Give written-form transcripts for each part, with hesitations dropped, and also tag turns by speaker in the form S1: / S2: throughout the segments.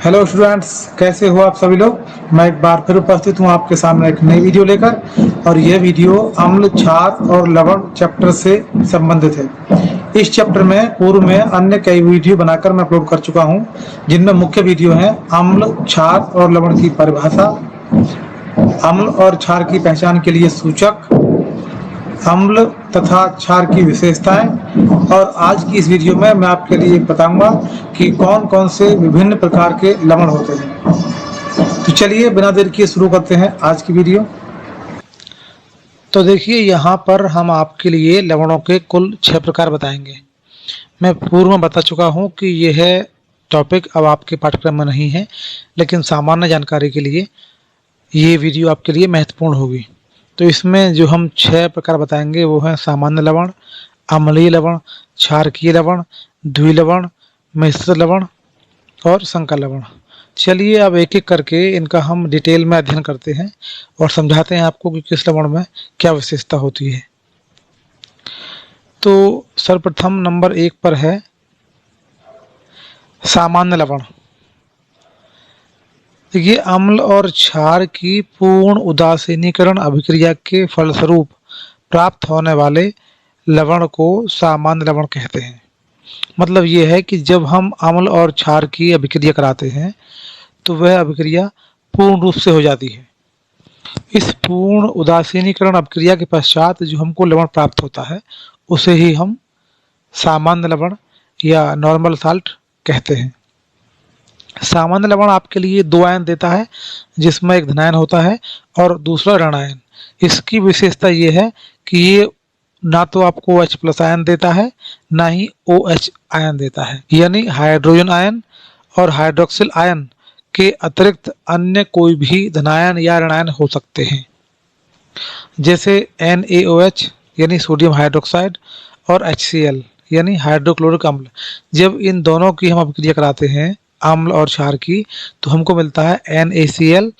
S1: Hello students, कैसे हो आप सभी लोग। मैं एक बार फिर उपस्थित हूँ आपके सामने एक नई वीडियो लेकर। और यह वीडियो अम्ल, क्षार और लवण चैप्टर से संबंधित है। इस चैप्टर में पूर्व में अन्य कई वीडियो बनाकर मैं अपलोड कर चुका हूँ, जिनमें मुख्य वीडियो हैं अम्ल, क्षार और लवण की परिभाषा, अम्ल और क्षार की पहचान के लिए सूचक, अम्ल तथा क्षार की विशेषताएं। और आज की इस वीडियो में मैं आपके लिए बताऊंगा कि कौन कौन से विभिन्न प्रकार के लवण होते हैं। तो चलिए बिना देर किए शुरू करते हैं आज की वीडियो। तो देखिए, यहाँ पर हम आपके लिए लवणों के कुल 6 प्रकार बताएंगे। मैं पूर्व में बता चुका हूँ कि यह टॉपिक अब आपके पाठ्यक्रम में नहीं है, लेकिन सामान्य जानकारी के लिए ये वीडियो आपके लिए महत्वपूर्ण होगी। तो इसमें जो हम 6 प्रकार बताएंगे वो हैं सामान्य लवण, अम्लीय लवण, क्षारकीय लवण, द्विलवण, मिश्र लवण और संकर लवण। चलिए अब एक एक करके इनका हम डिटेल में अध्ययन करते हैं और समझाते हैं आपको कि किस लवण में क्या विशेषता होती है। तो सर्वप्रथम नंबर 1 पर है सामान्य लवण। ये अम्ल और क्षार की पूर्ण उदासीनीकरण अभिक्रिया के फलस्वरूप प्राप्त होने वाले लवण को सामान्य लवण कहते हैं। मतलब ये है कि जब हम अम्ल और क्षार की अभिक्रिया कराते हैं तो वह अभिक्रिया पूर्ण रूप से हो जाती है। इस पूर्ण उदासीनीकरण अभिक्रिया के पश्चात जो हमको लवण प्राप्त होता है उसे ही हम सामान्य लवण या नॉर्मल साल्ट कहते हैं। सामान्य लवण आपके लिए 2 आयन देता है, जिसमें एक धनायन होता है और दूसरा ऋणायन। इसकी विशेषता ये है कि ये ना तो आपको H+ आयन देता है, ना ही OH आयन देता है, यानी हाइड्रोजन आयन और हाइड्रोक्सिल आयन के अतिरिक्त अन्य कोई भी धनायन या ऋणायन हो सकते हैं, जैसे NaOH यानी सोडियम हाइड्रोक्साइड और HCl यानी हाइड्रोक्लोरिक अम्ल। जब इन दोनों की हम अभिक्रिया कराते हैं अम्ल और क्षार की, तो हमको मिलता है NaCl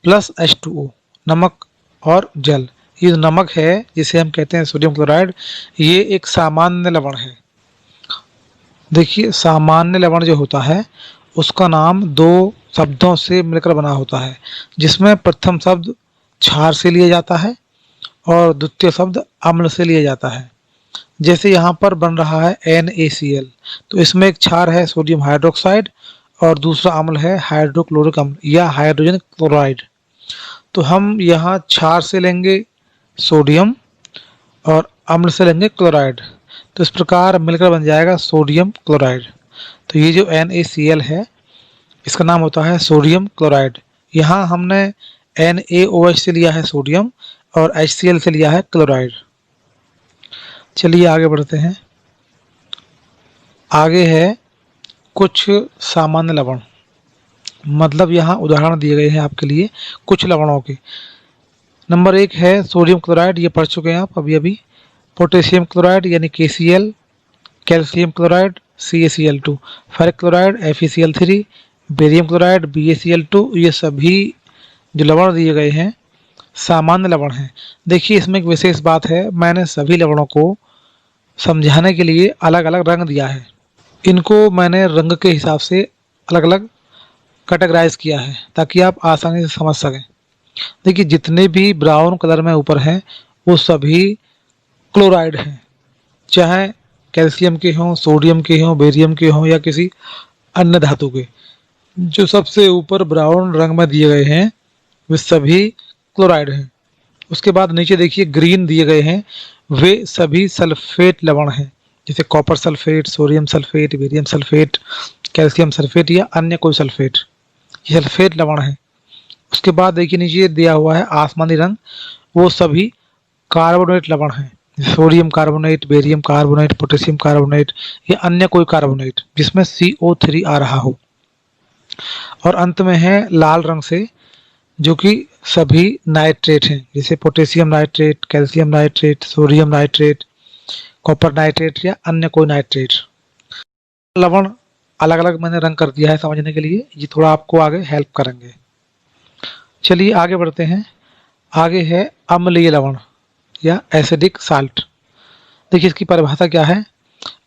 S1: प्लस H2O, नमक और जल। ये जो नमक है जिसे हम कहते हैं सोडियम क्लोराइड, ये एक सामान्य लवण है। देखिए, सामान्य लवण जो होता है उसका नाम 2 शब्दों से मिलकर बना होता है, जिसमें प्रथम शब्द क्षार से लिया जाता है और द्वितीय शब्द अम्ल से लिया जाता है। जैसे यहाँ पर बन रहा है NaCl, तो इसमें एक क्षार है सोडियम हाइड्रोक्साइड और दूसरा अम्ल है हाइड्रोक्लोरिक अम्ल या हाइड्रोजन क्लोराइड। तो हम यहाँ क्षार से लेंगे सोडियम और अम्ल से लेंगे क्लोराइड, तो इस प्रकार मिलकर बन जाएगा सोडियम क्लोराइड। तो ये जो NaCl है इसका नाम होता है सोडियम क्लोराइड। यहाँ हमने NaOH से लिया है सोडियम और HCl से लिया है क्लोराइड। चलिए आगे बढ़ते हैं। आगे है कुछ सामान्य लवण, मतलब यहाँ उदाहरण दिए गए हैं आपके लिए कुछ लवणों के। नंबर 1 है सोडियम क्लोराइड, ये पढ़ चुके हैं आप अभी। पोटेशियम क्लोराइड यानी KCl, calcium chloride CaCl2, ferric chloride FeCl3, barium chloride BaCl2। ये सभी जो लवण दिए गए हैं सामान्य लवण हैं। देखिए, इसमें एक विशेष बात है, मैंने सभी लवणों को समझाने के लिए अलग अलग रंग दिया है। इनको मैंने रंग के हिसाब से अलग अलग कैटेगराइज किया है ताकि आप आसानी से समझ सकें। देखिए, जितने भी ब्राउन कलर में ऊपर हैं वो सभी क्लोराइड हैं, चाहे कैल्शियम के हों, सोडियम के हों, बेरियम के हों या किसी अन्य धातु के। जो सबसे ऊपर ब्राउन रंग में दिए गए हैं वे सभी क्लोराइड हैं। उसके बाद नीचे देखिए ग्रीन दिए गए हैं, वे सभी सल्फेट लवण हैं, जैसे copper sulphate, sodium sulphate, barium sulphate, calcium sulphate या अन्य कोई सल्फेट, ये सल्फेट लवण है। उसके बाद देखिए नीचे दिया हुआ है आसमानी रंग, वो सभी कार्बोनेट लवण हैं, sodium carbonate, barium carbonate, potassium carbonate या अन्य कोई कार्बोनेट जिसमें CO3 आ रहा हो। और अंत में है लाल रंग से, जो कि सभी नाइट्रेट हैं, जैसे potassium nitrate, calcium nitrate, sodium nitrate, copper nitrate या अन्य कोई नाइट्रेट। लवण अलग अलग मैंने रंग कर दिया है समझने के लिए, ये थोड़ा आपको आगे हेल्प करेंगे। चलिए आगे बढ़ते हैं। आगे है अम्लीय लवण या एसिडिक साल्ट। देखिए, इसकी परिभाषा क्या है।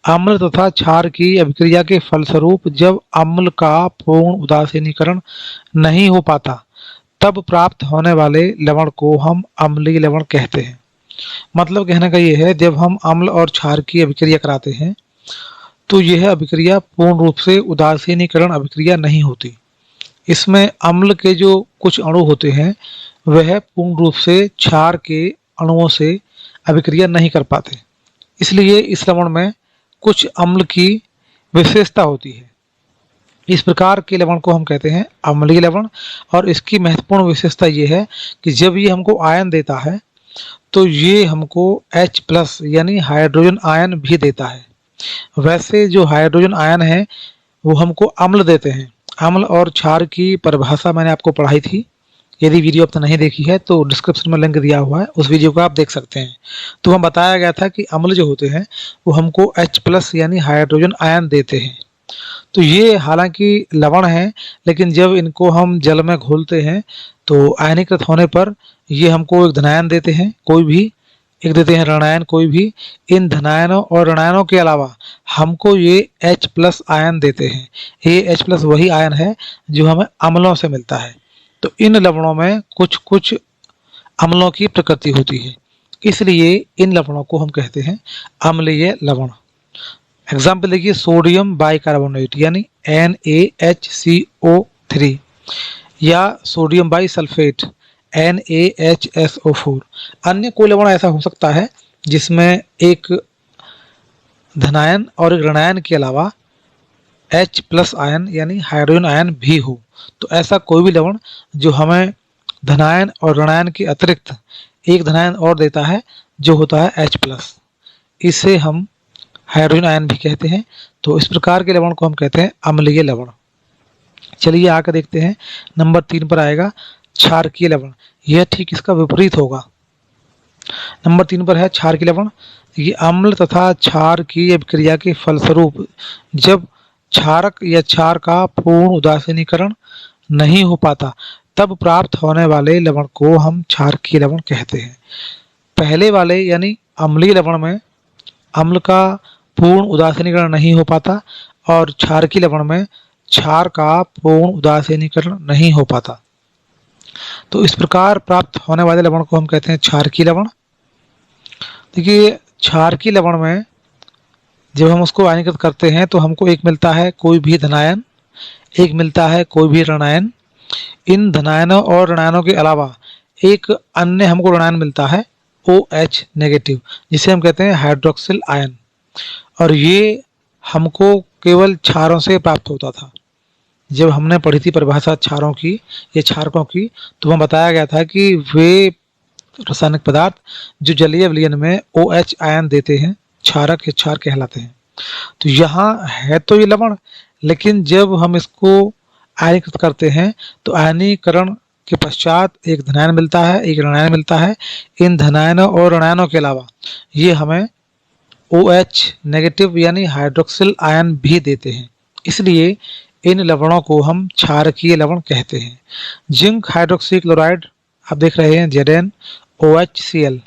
S1: अम्ल तथा क्षार की अभिक्रिया के फलस्वरूप जब अम्ल का पूर्ण उदासीनीकरण नहीं हो पाता तब प्राप्त होने वाले लवण को हम अम्लीय लवण कहते हैं। मतलब कहने का ये है, जब हम अम्ल और क्षार की अभिक्रिया कराते हैं तो यह अभिक्रिया पूर्ण रूप से उदासीनीकरण अभिक्रिया नहीं होती। इसमें अम्ल के जो कुछ अणु होते हैं वह पूर्ण रूप से क्षार के अणुओं से अभिक्रिया नहीं कर पाते, इसलिए इस लवण में कुछ अम्ल की विशेषता होती है। इस प्रकार के लवण को हम कहते हैं अम्लीय लवण। और इसकी महत्वपूर्ण विशेषता ये है कि जब ये हमको आयन देता है तो ये हमको H+ यानी हाइड्रोजन आयन भी देता है। वैसे जो हाइड्रोजन आयन है वो हमको अम्ल देते हैं। अम्ल और क्षार की परिभाषा मैंने आपको पढ़ाई थी, यदि वीडियो आपने नहीं देखी है तो डिस्क्रिप्शन में लिंक दिया हुआ है, उस वीडियो को आप देख सकते हैं। तो वहाँ बताया गया था कि अम्ल जो होते हैं वो हमको H+ यानी हाइड्रोजन आयन देते हैं। तो ये हालांकि लवण है, लेकिन जब इनको हम जल में घोलते हैं तो आयनीकृत होने पर ये हमको एक धनायन देते हैं, कोई भी एक देते हैं ऋणायन कोई भी। इन धनायनों और ऋणायनों के अलावा हमको ये H+ आयन देते हैं। ये H+ वही आयन है जो हमें अम्लों से मिलता है। तो इन लवणों में कुछ कुछ अम्लों की प्रकृति होती है, इसलिए इन लवणों को हम कहते हैं अम्लीय लवण। एग्जाम्पल देखिए, सोडियम बाइकार्बोनेट यानी NaHCO3 या सोडियम बाइसल्फेट NaHSO4। अन्य कोई लवण ऐसा हो सकता है जिसमें एक धनायन और एक ऋणायन के अलावा H+ आयन यानी हाइड्रोजन आयन भी हो। तो ऐसा कोई भी लवण जो हमें धनायन और ऋणायन के अतिरिक्त एक धनायन और देता है जो होता है H+, इसे हम हाइड्रोजन आयन भी कहते हैं। तो इस प्रकार के लवण को हम कहते हैं अम्लीय लवण। चलिए आकर देखते हैं, नंबर 3 पर आएगा क्षारकीय लवण। यह ठीक इसका विपरीत होगा। नंबर 3 पर है क्षारकीय लवण। ये अम्ल तथा क्षार की अभिक्रिया के फलस्वरूप जब क्षारक या क्षार का पूर्ण उदासीनीकरण नहीं हो पाता तब प्राप्त होने वाले लवण को हम क्षारकीय लवण कहते हैं। पहले वाले यानी अम्लीय लवण में अम्ल का पूर्ण उदासीनीकरण नहीं हो पाता और क्षारकीय लवण में क्षार का पूर्ण उदासीनीकरण नहीं हो पाता। तो इस प्रकार प्राप्त होने वाले लवण को हम कहते हैं क्षारकीय लवण। देखिए, क्षारकीय लवण में जब हम उसको आयनीकृत करते हैं तो हमको एक मिलता है कोई भी धनायन, एक मिलता है कोई भी ऋणायन। इन धनायनों और ऋणायनों के अलावा एक अन्य हमको ऋणायन मिलता है OH नेगेटिव, जिसे हम कहते हैं हाइड्रोक्सिल आयन। और ये हमको केवल क्षारों से प्राप्त होता था। जब हमने पढ़ी थी परिभाषा क्षारों की या क्षारकों की, तो वहाँ बताया गया था कि वे रासायनिक पदार्थ जो जलीय विलयन में OH आयन देते हैं क्षारक या क्षार कहलाते हैं। तो यहाँ है तो ये लवण, लेकिन जब हम इसको आयनीकृत करते हैं तो आयनीकरण के पश्चात एक धनायन मिलता है, एक ऋणायन मिलता है। इन धनायनों और ऋणायनों के अलावा ये हमें OH नेगेटिव यानी हाइड्रोक्सिल आयन भी देते हैं, इसलिए इन लवणों को हम क्षारकीय लवण कहते हैं। जिंक हाइड्रोक्सी क्लोराइड आप देख रहे हैं ZnOHCl,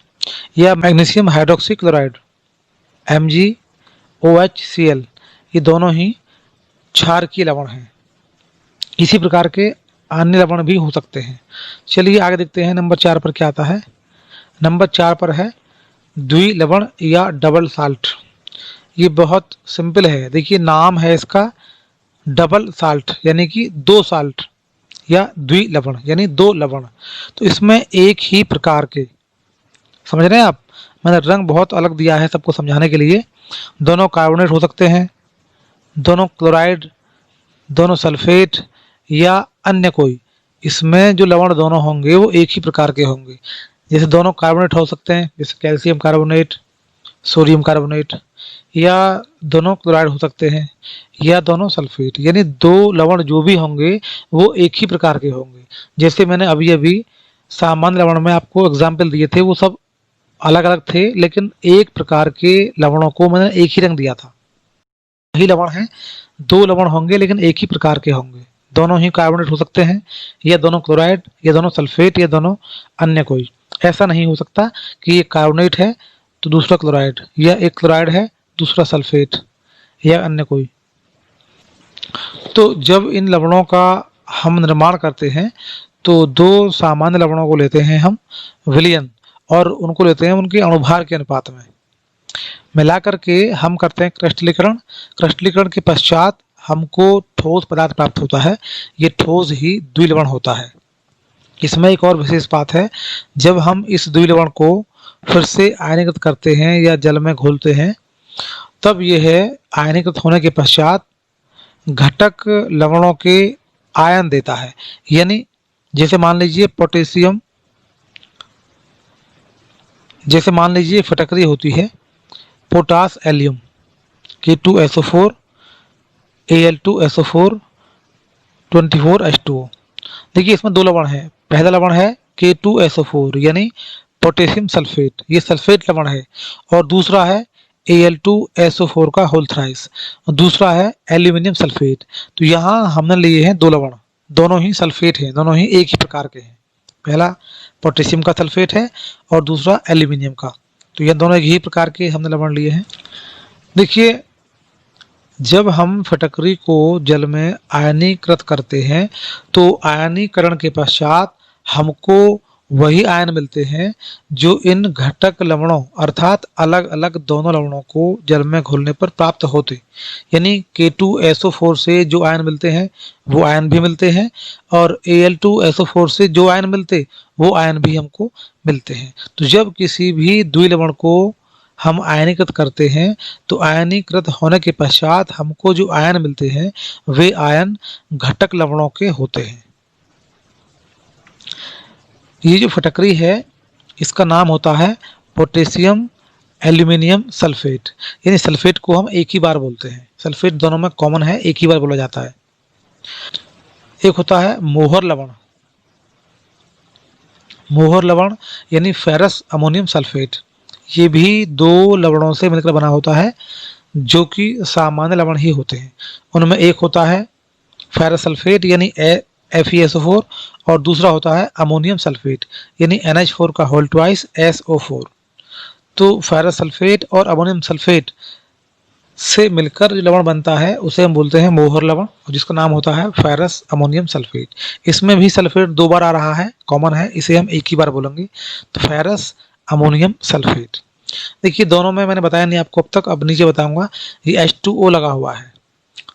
S1: या मैग्नीशियम हाइड्रोक्सी क्लोराइड MgOHCl, ये दोनों ही क्षारकीय लवण हैं। इसी प्रकार के अन्य लवण भी हो सकते हैं। चलिए आगे देखते हैं, नंबर 4 पर क्या आता है। नंबर 4 पर है द्विलवण या डबल साल्ट। ये बहुत सिंपल है। देखिए, नाम है इसका डबल साल्ट यानी कि 2 साल्ट, या द्विलवण यानी 2 लवण। तो इसमें एक ही प्रकार के, समझ रहे हैं आप, मैंने रंग बहुत अलग दिया है सबको समझाने के लिए। दोनों कार्बोनेट हो सकते हैं, दोनों क्लोराइड, दोनों सल्फेट या अन्य कोई। इसमें जो लवण दोनों होंगे वो एक ही प्रकार के होंगे। जैसे दोनों कार्बोनेट हो सकते हैं, जैसे कैल्शियम कार्बोनेट, सोडियम कार्बोनेट, या दोनों क्लोराइड हो सकते हैं, या दोनों सल्फेट। यानी 2 लवण जो भी होंगे वो एक ही प्रकार के होंगे। जैसे मैंने अभी अभी सामान्य लवण में आपको एग्जाम्पल दिए थे, वो सब अलग अलग थे, लेकिन एक प्रकार के लवणों को मैंने एक ही रंग दिया था। वही लवण है, 2 लवण होंगे लेकिन एक ही प्रकार के होंगे। दोनों ही कार्बोनेट हो सकते हैं, या दोनों क्लोराइड, या दोनों सल्फेट, या दोनों अन्य कोई। ऐसा नहीं हो सकता कि एक कार्बोनेट है तो दूसरा क्लोराइड, या एक क्लोराइड है दूसरा सल्फेट। या अन्य कोई। तो जब इन लवणों का हम निर्माण करते हैं तो दो सामान्य लवणों को लेते हैं हम विलयन, और उनको लेते हैं उनके अणुभार के अनुपात में मिलाकर के हम करते हैं क्रिस्टलीकरण। क्रिस्टलीकरण के पश्चात हमको ठोस पदार्थ प्राप्त होता है, ये ठोस ही द्विलवण होता है। इसमें एक और विशेष बात है, जब हम इस द्विलवण को फिर से आयनीकृत करते हैं या जल में घोलते हैं तब यह आयनीकृत होने के पश्चात घटक लवणों के आयन देता है। यानी जैसे मान लीजिए पोटेशियम, जैसे मान लीजिए फटकरी होती है potash allium K2SO4 Al2SO4 24H2O। देखिए इसमें दो लवण है, पहला लवण है K2SO4 यानी पोटेशियम सल्फेट, ये सल्फेट लवण है, और दूसरा है Al2SO4 का होल थ्राइस, और दूसरा है एल्यूमिनियम सल्फेट। तो यहाँ हमने लिए हैं दो लवण, दोनों ही सल्फेट हैं, दोनों ही एक ही प्रकार के हैं। पहला पोटेशियम का सल्फेट है और दूसरा एल्यूमिनियम का, तो यह दोनों एक ही प्रकार के हमने लवण लिए हैं। देखिए जब हम फटकरी को जल में आयनीकृत करते हैं तो आयनीकरण के पश्चात हमको वही आयन मिलते हैं जो इन घटक लवणों अर्थात अलग अलग दोनों लवणों को जल में घुलने पर प्राप्त होते। यानी K2SO4 से जो आयन मिलते हैं वो आयन भी मिलते हैं, और Al2SO4 से जो आयन मिलते वो आयन भी हमको मिलते हैं। तो जब किसी भी द्विलवण को हम आयनीकृत करते हैं तो आयनीकृत होने के पश्चात हमको जो आयन मिलते हैं वे आयन घटक लवणों के होते हैं। ये जो फटकरी है इसका नाम होता है पोटेशियम एल्यूमिनियम सल्फेट, यानी सल्फेट को हम एक ही बार बोलते हैं, सल्फेट दोनों में कॉमन है, एक ही बार बोला जाता है। एक होता है मोहर लवण, मोहर लवण यानी फेरस अमोनियम सल्फेट, ये भी दो लवणों से मिलकर बना होता है जो कि सामान्य लवण ही होते हैं। उनमें एक होता है फेरस सल्फेट यानी FeSO4, और दूसरा होता है अमोनियम सल्फेट यानी NH4 का होल ट्वाइस SO4। तो फेरस सल्फेट और अमोनियम सल्फेट से मिलकर जो लवण बनता है उसे हम बोलते हैं मोहर लवण, जिसका नाम होता है फेरस अमोनियम सल्फेट। इसमें भी सल्फेट दो बार आ रहा है, कॉमन है, इसे हम एक ही बार बोलेंगे, तो फेरस अमोनियम सल्फेट। देखिए दोनों में मैंने बताया नहीं आपको अब तक, अब नीचे बताऊंगा। ये H2O लगा हुआ है।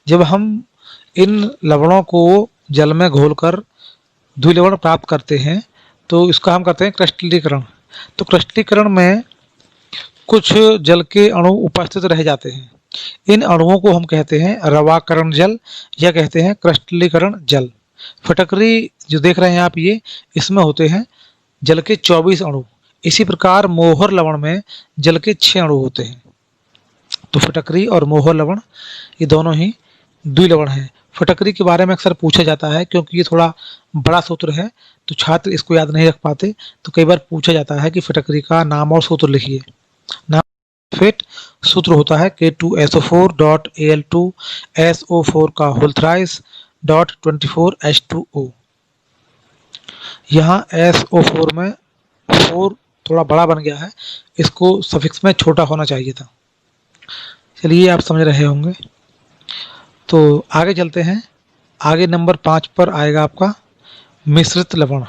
S1: जब हम इन लवणों को जल में घोलकर द्विलवण प्राप्त करते हैं तो इसका हम करते हैं क्रिस्टलीकरण। तो क्रिस्टलीकरण में कुछ जल के अणु उपस्थित रह जाते हैं, इन अणुओं को हम कहते हैं रवाकरण जल या कहते हैं क्रिस्टलीकरण जल। फटकरी जो देख रहे हैं आप, ये इसमें होते हैं जल के 24 अणु। इसी प्रकार मोहर लवण में जल के 6 अणु होते हैं। तो फटकरी और मोहर लवण ये दोनों ही द्विलवण हैं। फटकरी के बारे में अक्सर पूछा जाता है क्योंकि ये थोड़ा बड़ा सूत्र है, तो छात्र इसको याद नहीं रख पाते, तो कई बार पूछा जाता है कि फटकरी का नाम और सूत्र लिखिए। नाम फिट सूत्र होता है K2SO4.Al2SO4 का होल थ्राइस .24H2O। यहाँ SO4 में 4 थोड़ा बड़ा बन गया है, इसको सफिक्स में छोटा होना चाहिए था। चलिए आप समझ रहे होंगे। तो आगे चलते हैं। आगे नंबर 5 पर आएगा आपका मिश्रित लवण।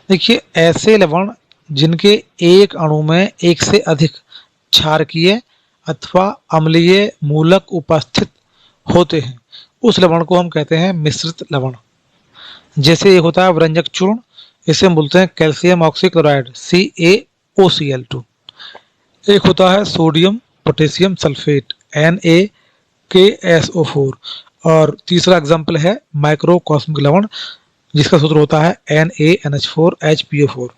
S1: देखिए ऐसे लवण जिनके एक अणु में एक से अधिक क्षारकीय अथवा अम्लीय मूलक उपस्थित होते हैं उस लवण को हम कहते हैं मिश्रित लवण। जैसे एक होता है व्यंजक चूर्ण, इसे हम बोलते हैं कैल्शियम ऑक्सीक्लोराइड CaOCl2। एक होता है सोडियम पोटेशियम सल्फेट NaKSO4, और तीसरा एग्जाम्पल है माइक्रोकॉस्मिक लवण जिसका सूत्र होता है NaNH4HPO4।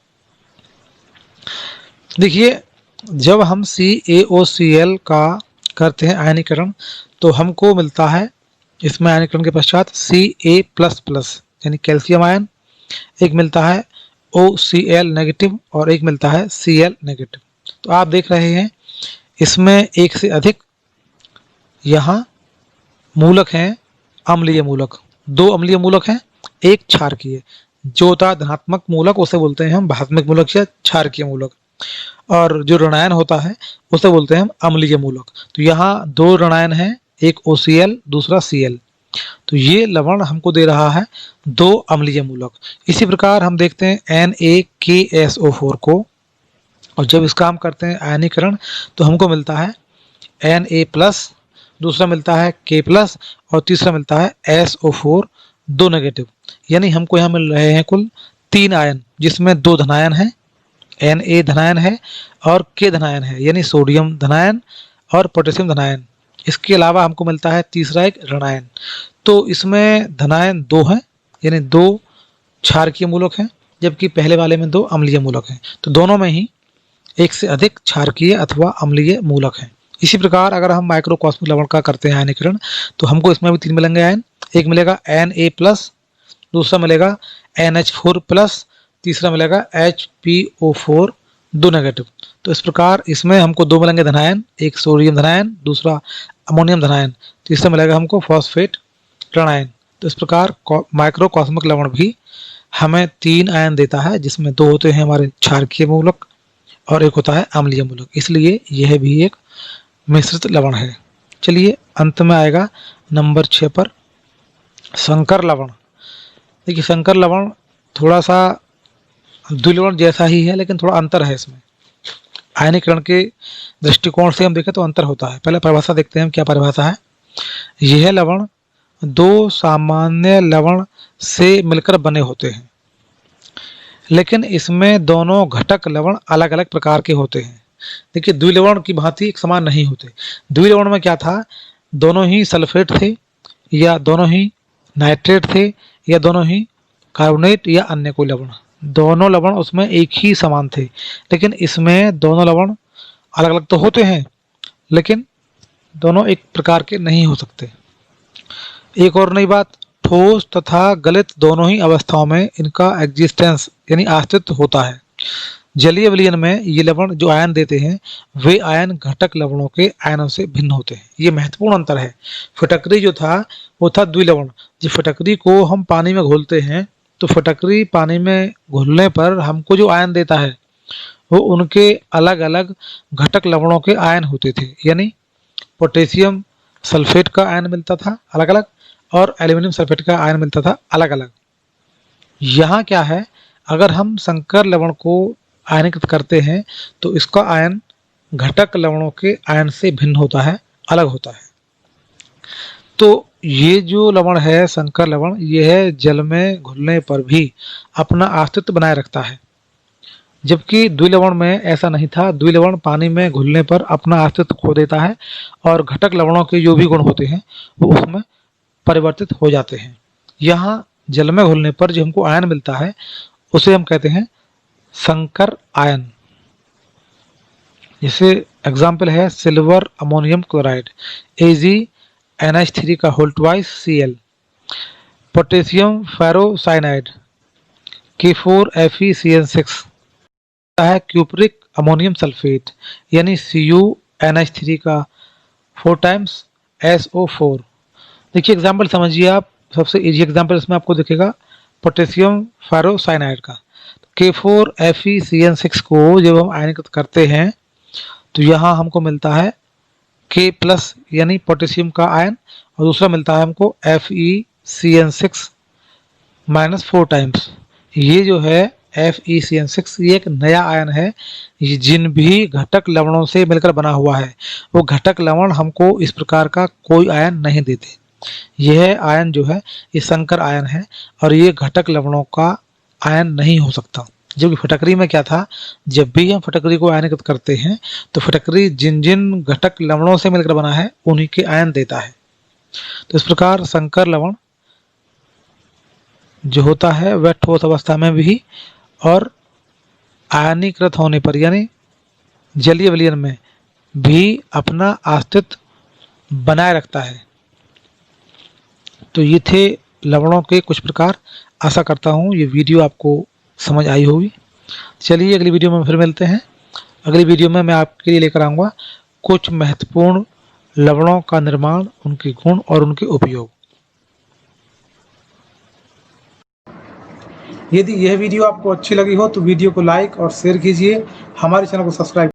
S1: देखिए जब हम CaOCl का करते हैं आयनीकरण तो हमको मिलता है इसमें आयनीकरण के पश्चात Ca++ यानी कैल्शियम आयन, एक मिलता है OCl नेगेटिव और एक मिलता है Cl नेगेटिव। तो आप देख रहे हैं इसमें एक से अधिक यहाँ मूलक हैं, अम्लीय मूलक, 2 अम्लीय मूलक हैं, एक क्षारकीय। जो होता है धनात्मक मूलक उसे बोलते हैं हम भात्मक मूलक या क्षारकीय मूलक। और जो ऋणायन होता है उसे बोलते हैं हम अम्लीय मूलक। तो यहाँ दो ऋणायन हैं, एक OCl दूसरा Cl। तो ये लवण हमको दे रहा है दो अम्लीय मूलक। इसी प्रकार हम देखते हैं NaKSO4 को, और जब इसका हम करते हैं आयनीकरण तो हमको मिलता है Na+, दूसरा मिलता है K+, और तीसरा मिलता है SO4 2 नेगेटिव। यानी हमको यहाँ मिल रहे हैं कुल 3 आयन, जिसमें 2 धनायन हैं, Na धनायन है और K धनायन है, यानी सोडियम धनायन और पोटेशियम धनायन। इसके अलावा हमको मिलता है तीसरा एक ऋणायन। तो इसमें धनायन 2 हैं, यानी 2 क्षारकीय मूलक हैं, जबकि पहले वाले में 2 अम्लीय मूलक हैं। तो दोनों में ही एक से अधिक क्षारकीय अथवा अम्लीय मूलक हैं। इसी प्रकार अगर हम माइक्रोकॉस्मिक लवण का करते हैं आयनीकरण तो हमको इसमें भी 3 मिलेंगे आयन। एक मिलेगा Na+, दूसरा मिलेगा NH4+, तीसरा मिलेगा HPO4 2 नेगेटिव। तो इस प्रकार इसमें हमको 2 मिलेंगे धनायन, एक सोडियम धनायन, दूसरा अमोनियम धनायन, तीसरा मिलेगा हमको फॉस्फेट ऋणायन। तो इस प्रकार माइक्रोकॉस्मिक लवण भी हमें 3 आयन देता है, जिसमें 2 होते हैं हमारे क्षारकीय मूलक और एक होता है अम्लीय मूलक। इसलिए यह भी एक मिश्रित लवण है। चलिए अंत में आएगा नंबर 6 पर संकर लवण। देखिए संकर लवण थोड़ा सा द्विलवण जैसा ही है, लेकिन थोड़ा अंतर है इसमें। आयनीकरण के दृष्टिकोण से हम देखें तो अंतर होता है। पहले परिभाषा देखते हैं, क्या परिभाषा है। यह लवण 2 सामान्य लवण से मिलकर बने होते हैं, लेकिन इसमें दोनों घटक लवण अलग अलग प्रकार के होते हैं। देखिए द्विलवण की भांति एक समान नहीं होते। द्विलवण में क्या था, दोनों ही सल्फेट थे, या दोनों ही नाइट्रेट थे, या दोनों ही कार्बोनेट या अन्य कोई लवण। दोनों लवण उसमें एक ही समान थे। लेकिन इसमें दोनों लवण अलग अलग तो होते हैं, लेकिन दोनों एक प्रकार के नहीं हो सकते। एक और नई बात, ठोस तथा गलित दोनों ही अवस्थाओं में इनका एग्जिस्टेंस यानी अस्तित्व होता है। जलीय विलयन में ये लवण जो आयन देते हैं वे आयन घटक लवणों के आयनों से भिन्न होते हैं। ये महत्वपूर्ण अंतर है। फिटकरी जो था वो था द्विलवण। जब फिटकरी को हम पानी में घोलते हैं तो फिटकरी पानी में घुलने पर हमको जो आयन देता है वो उनके अलग अलग घटक लवणों के आयन होते थे। यानी पोटेशियम सल्फेट का आयन मिलता था अलग अलग, और एल्यूमिनियम सल्फेट का आयन मिलता था अलग अलग। यहाँ क्या है, अगर हम संकर लवण को आयनीकृत करते हैं तो इसका आयन घटक लवणों के आयन से भिन्न होता है, अलग होता है। तो ये जो लवण है संकर लवण, ये है जल में घुलने पर भी अपना अस्तित्व बनाए रखता है, जबकि द्विलवण में ऐसा नहीं था। द्विलवण पानी में घुलने पर अपना अस्तित्व खो देता है और घटक लवणों के जो भी गुण होते हैं वो उसमें परिवर्तित हो जाते हैं। यहाँ जल में घुलने पर जो हमको आयन मिलता है उसे हम कहते हैं संकर आयन। जैसे एग्जाम्पल है सिल्वर अमोनियम क्लोराइड AgNH3 का whole twice Cl, potassium ferrocyanide K4FeCN6 है क्यूप्रिक अमोनियम सल्फेट यानी CuNH3 का 4 टाइम्स SO4। देखिए एग्जाम्पल समझिए आप, सबसे इजी एग्जाम्पल इसमें आपको दिखेगा पोटेशियम फेरोसाइनाइड का। K4FeCN6 को जब हम आयनीकृत करते हैं तो यहाँ हमको मिलता है K+ यानी पोटेशियम का आयन, और दूसरा मिलता है हमको FeCN6 -4 टाइम्स। ये जो है FeCN6 ये एक नया आयन है। ये जिन भी घटक लवणों से मिलकर बना हुआ है वो घटक लवण हमको इस प्रकार का कोई आयन नहीं देते। यह आयन जो है ये संकर आयन है और ये घटक लवणों का आयन नहीं हो सकता। जबकि फटकरी में क्या था, जब भी हम फटकरी को आयनीकृत करते हैं तो फटकरी जिन जिन घटक लवणों से मिलकर बना है उन्हीं के आयन देता है। तो इस प्रकार संकर लवण जो होता है वह ठोस अवस्था में भी और आयनीकृत होने पर यानी जलीय विलयन में भी अपना अस्तित्व बनाए रखता है। तो ये थे लवणों के कुछ प्रकार। आशा करता हूँ ये वीडियो आपको समझ आई होगी। चलिए अगली वीडियो में फिर मिलते हैं। अगली वीडियो में मैं आपके लिए लेकर आऊँगा कुछ महत्वपूर्ण लवणों का निर्माण, उनके गुण और उनके उपयोग। यदि यह वीडियो आपको अच्छी लगी हो तो वीडियो को लाइक और शेयर कीजिए, हमारे चैनल को सब्सक्राइब